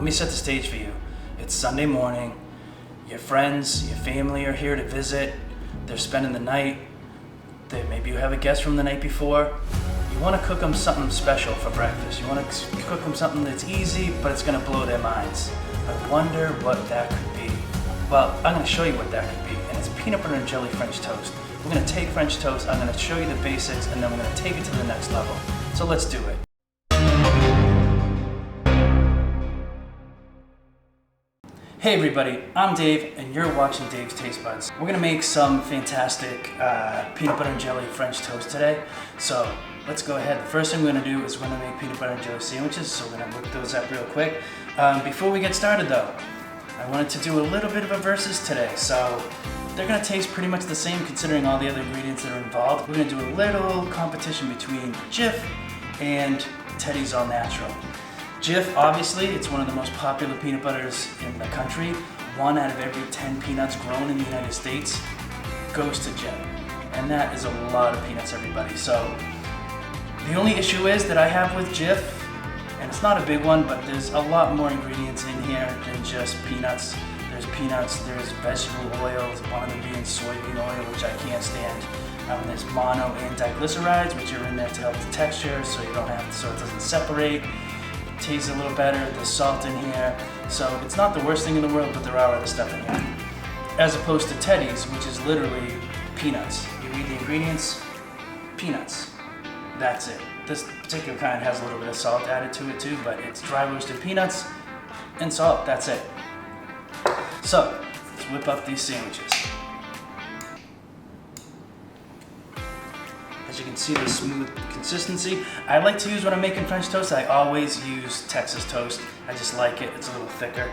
Let me set the stage for you. It's Sunday morning. Your friends, your family are here to visit. They're spending the night. Maybe you have a guest from the night before. You want to cook them something special for breakfast. You want to cook them something that's easy, but it's going to blow their minds. I wonder what that could be. Well, I'm going to show you what that could be, and it's peanut butter and jelly French toast. We're going to take French toast, I'm going to show you the basics, and then we're going to take it to the next level. So let's do it. Hey everybody, I'm Dave, and you're watching Dave's Taste Buds. We're gonna make some fantastic peanut butter and jelly French toast today. So let's go ahead. The first thing we're gonna do is we're gonna make peanut butter and jelly sandwiches. So we're gonna whip those up real quick. Before we get started though, I wanted to do a little bit of a versus today. So they're gonna taste pretty much the same considering all the other ingredients that are involved. We're gonna do a little competition between JIF and TEDDIE'S All Natural. JIF, obviously, it's one of the most popular peanut butters in the country. 1 out of every 10 peanuts grown in the United States goes to JIF. And that is a lot of peanuts, everybody. So the only issue is that I have with JIF, and it's not a big one, but there's a lot more ingredients in here than just peanuts. There's peanuts, there's vegetable oils, one of them being soybean oil, which I can't stand. There's mono and diglycerides, which are in there to help the texture, so you don't have to, so it doesn't separate. Tastes a little better, there's salt in here, so it's not the worst thing in the world, but there are other stuff in here. As opposed to TEDDIE'S, which is literally peanuts. You read the ingredients, peanuts. That's it. This particular kind has a little bit of salt added to it too, but it's dry roasted peanuts and salt, that's it. So, let's whip up these sandwiches. As you can see, the smooth consistency. I like to use when I'm making French toast, I always use Texas toast. I just like it, it's a little thicker.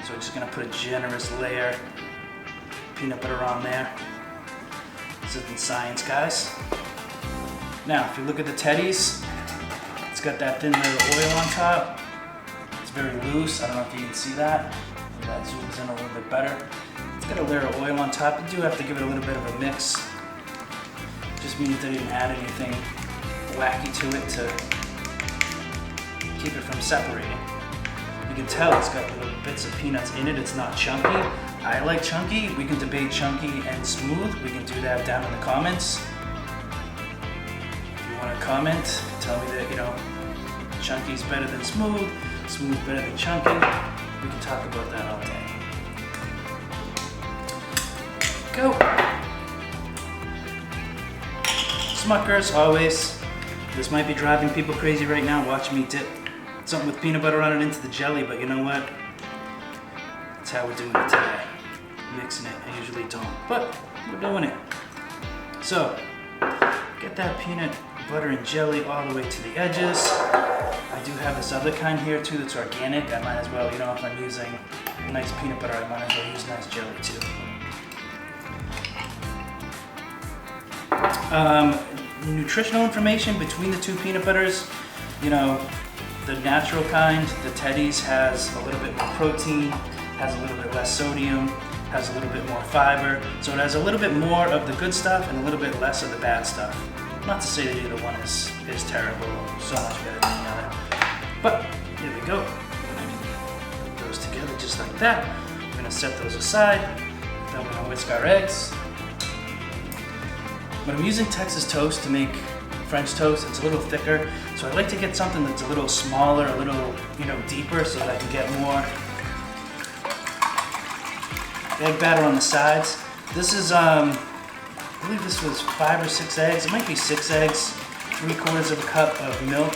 So I'm just gonna put a generous layer of peanut butter on there. This isn't science, guys. Now, if you look at the TEDDIE'S, it's got that thin layer of oil on top. It's very loose, I don't know if you can see that. That zooms in a little bit better. It's got a layer of oil on top. You do have to give it a little bit of a mix. Just means I didn't add anything wacky to it to keep it from separating. You can tell it's got little bits of peanuts in it. It's not chunky. I like chunky. We can debate chunky and smooth. We can do that down in the comments. If you want to comment, tell me that, you know, chunky's better than smooth, smooth better than chunky. We can talk about that all day. Go. Smuckers, always. This might be driving people crazy right now, watching me dip something with peanut butter on it into the jelly, but you know what? That's how we're doing it today. Mixing it, I usually don't, but we're doing it. So, get that peanut butter and jelly all the way to the edges. I do have this other kind here too that's organic. I might as well, you know, if I'm using nice peanut butter, I might as well use nice jelly too. Nutritional information between the two peanut butters, you know, the natural kind, the TEDDIE'S, has a little bit more protein, has a little bit less sodium, has a little bit more fiber, so it has a little bit more of the good stuff and a little bit less of the bad stuff. Not to say that either one is terrible or so much better than the other, but here we go. Put those together just like that. We're gonna set those aside, then we're gonna whisk our eggs. When I'm using Texas toast to make French toast, it's a little thicker, so I like to get something that's a little smaller, a little, you know, deeper, so that I can get more egg batter on the sides. This is, I believe this was 5 or 6 eggs. It might be 6 eggs, 3/4 of a cup of milk.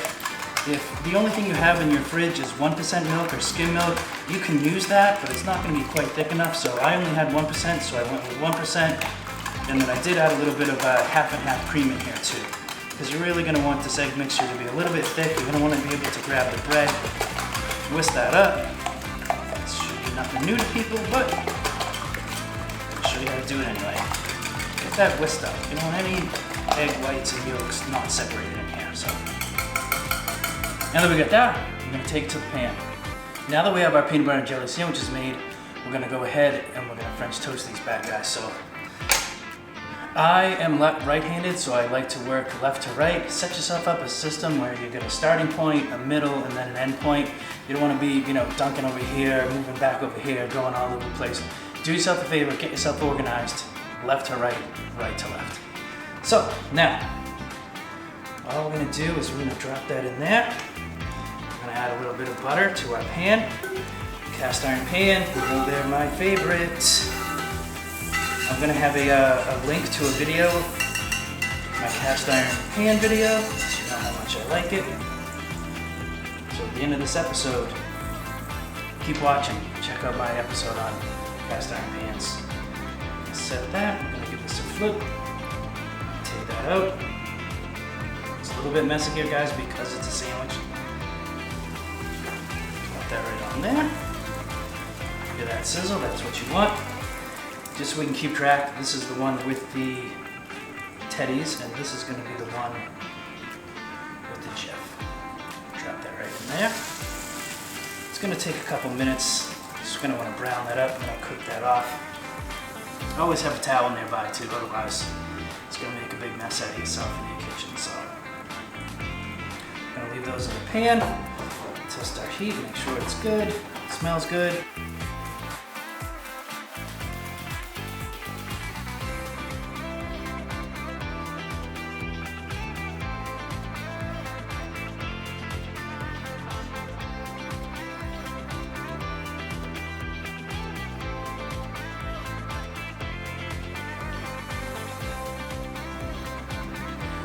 If the only thing you have in your fridge is 1% milk or skim milk, you can use that, but it's not going to be quite thick enough, so I only had 1%, so I went with 1%. And then I did add a little bit of half and half cream in here too. Because you're really going to want this egg mixture to be a little bit thick. You're going to want to be able to grab the bread, whisk that up. This should be nothing new to people, but I'll show you how to do it anyway. Get that whisked up. You don't want any egg whites and yolks not separated in here. So now that we got that, we're going to take it to the pan. Now that we have our peanut butter and jelly sandwiches made, we're going to go ahead and we're going to French toast these bad guys. So I am right-handed, so I like to work left to right. Set yourself up a system where you get a starting point, a middle, and then an end point. You don't want to be, dunking over here, moving back over here, going all over the place. Do yourself a favor, get yourself organized. Left to right, right to left. So now, all we're gonna do is we're gonna drop that in there. We're gonna add a little bit of butter to our pan. Cast iron pan, they're my favorite. I'm gonna have a link to a video, my cast iron pan video, so you know how much I like it. So at the end of this episode, keep watching. Check out my episode on cast iron pans. Set that, I'm gonna give this a flip. Take that out. It's a little bit messy here, guys, because it's a sandwich. Put that right on there. Get that sizzle, that's what you want. Just so we can keep track, this is the one with the TEDDIE'S, and this is going to be the one with the JIF. Drop that right in there. It's going to take a couple minutes. Just going to want to brown that up and I'll cook that off. Always have a towel nearby too, otherwise it's going to make a big mess out of yourself in your kitchen. So I'm going to leave those in the pan, test our heat, make sure it's good, smells good.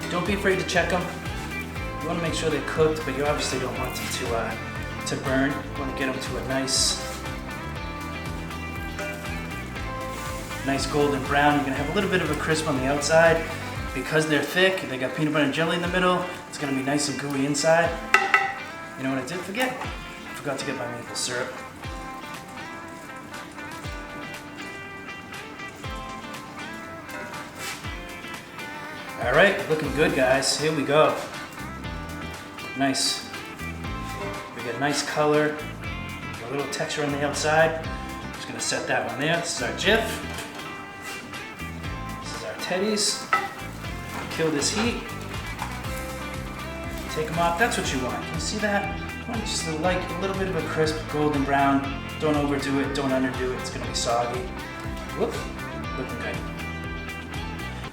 Don't be afraid to check them. You want to make sure they're cooked, but you obviously don't want them to burn. You want to get them to a nice golden brown. You're going to have a little bit of a crisp on the outside. Because they're thick, they got peanut butter and jelly in the middle, it's going to be nice and gooey inside. You know what I did forget? I forgot to get my maple syrup. All right, looking good, guys. Here we go. Nice. We got nice color, a little texture on the outside. Just gonna set that one there. This is our JIF. This is our TEDDIE'S. Kill this heat. Take them off. That's what you want. You see that? You want just like a little bit of a crisp golden brown. Don't overdo it. Don't underdo it. It's gonna be soggy. Whoop. Looking good.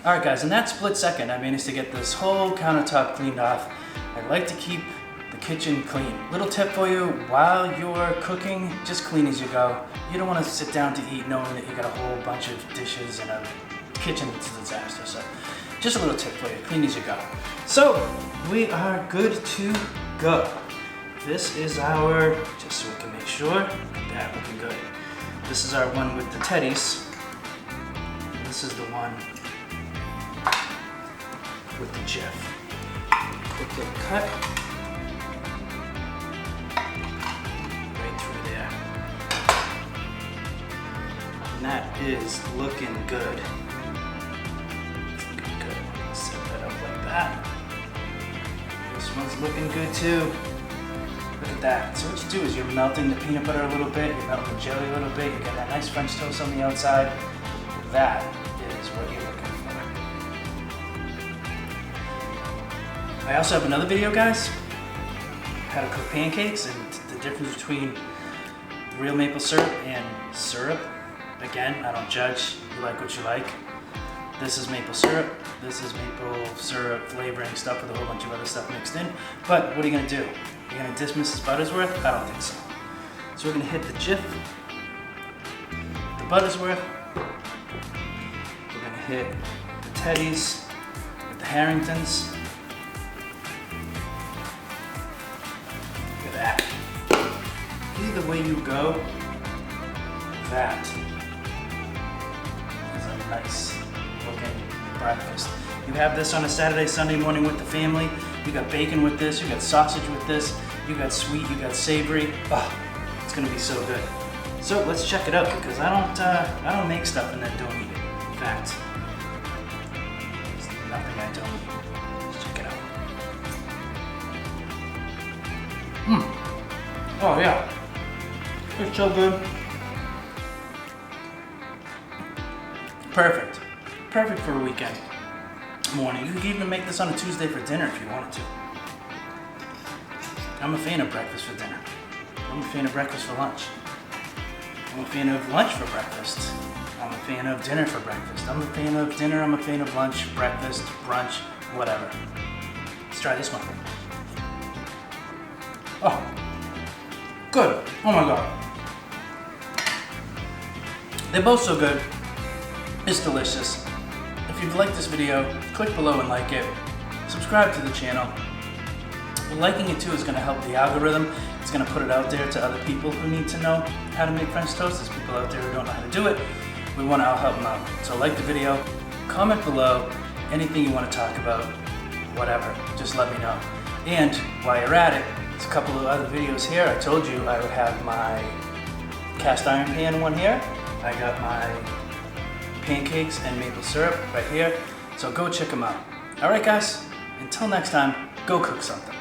All right, guys, in that split second, I managed to get this whole countertop cleaned off. I like to keep the kitchen clean. Little tip for you, while you're cooking, just clean as you go. You don't want to sit down to eat knowing that you got a whole bunch of dishes and a kitchen that's a disaster. So just a little tip for you, clean as you go. So we are good to go. This is our, just so we can make sure, look at that, looking good. This is our one with the TEDDIE'S. This is the one with the JIF. Quick little cut. Right through there. And that is looking good. It's looking good. Set that up like that. This one's looking good too. Look at that. So what you do is you're melting the peanut butter a little bit, you're melting the jelly a little bit, you get that nice French toast on the outside. That is what you're looking for. I also have another video, guys, how to cook pancakes and the difference between real maple syrup and syrup. Again, I don't judge, you like what you like. This is maple syrup, this is maple syrup flavoring stuff with a whole bunch of other stuff mixed in. But what are you gonna do? You're gonna diss Mrs. Buttersworth? I don't think so. So we're gonna hit the JIF, the Buttersworth, we're gonna hit the TEDDIE'S with the Harringtons. That. Either way you go, that is a nice looking breakfast. You have this on a Saturday, Sunday morning with the family. You got bacon with this, you got sausage with this, you got sweet, you got savory. Oh, it's gonna be so good. So let's check it out because I don't make stuff and then don't eat it. In fact, there's nothing I don't eat. Let's check it out. Oh yeah, it's so good. Perfect. perfect for a weekend morning. You could even make this on a Tuesday for dinner if you wanted to. I'm a fan of breakfast for dinner. I'm a fan of breakfast for lunch. I'm a fan of lunch for breakfast. I'm a fan of dinner for breakfast. I'm a fan of dinner, I'm a fan of lunch, breakfast, brunch, whatever. Let's try this one. Oh, good. Oh my God. They're both so good. It's delicious. If you've liked this video, click below and like it. Subscribe to the channel. Liking it too is going to help the algorithm. It's going to put it out there to other people who need to know how to make French toast. There's people out there who don't know how to do it. We want to help them out. So like the video, comment below, anything you want to talk about, whatever, just let me know. And while you're at it, there's a couple of other videos here. I told you I would have my cast iron pan one here. I got my pancakes and maple syrup right here. So go check them out. All right guys, until next time, go cook something.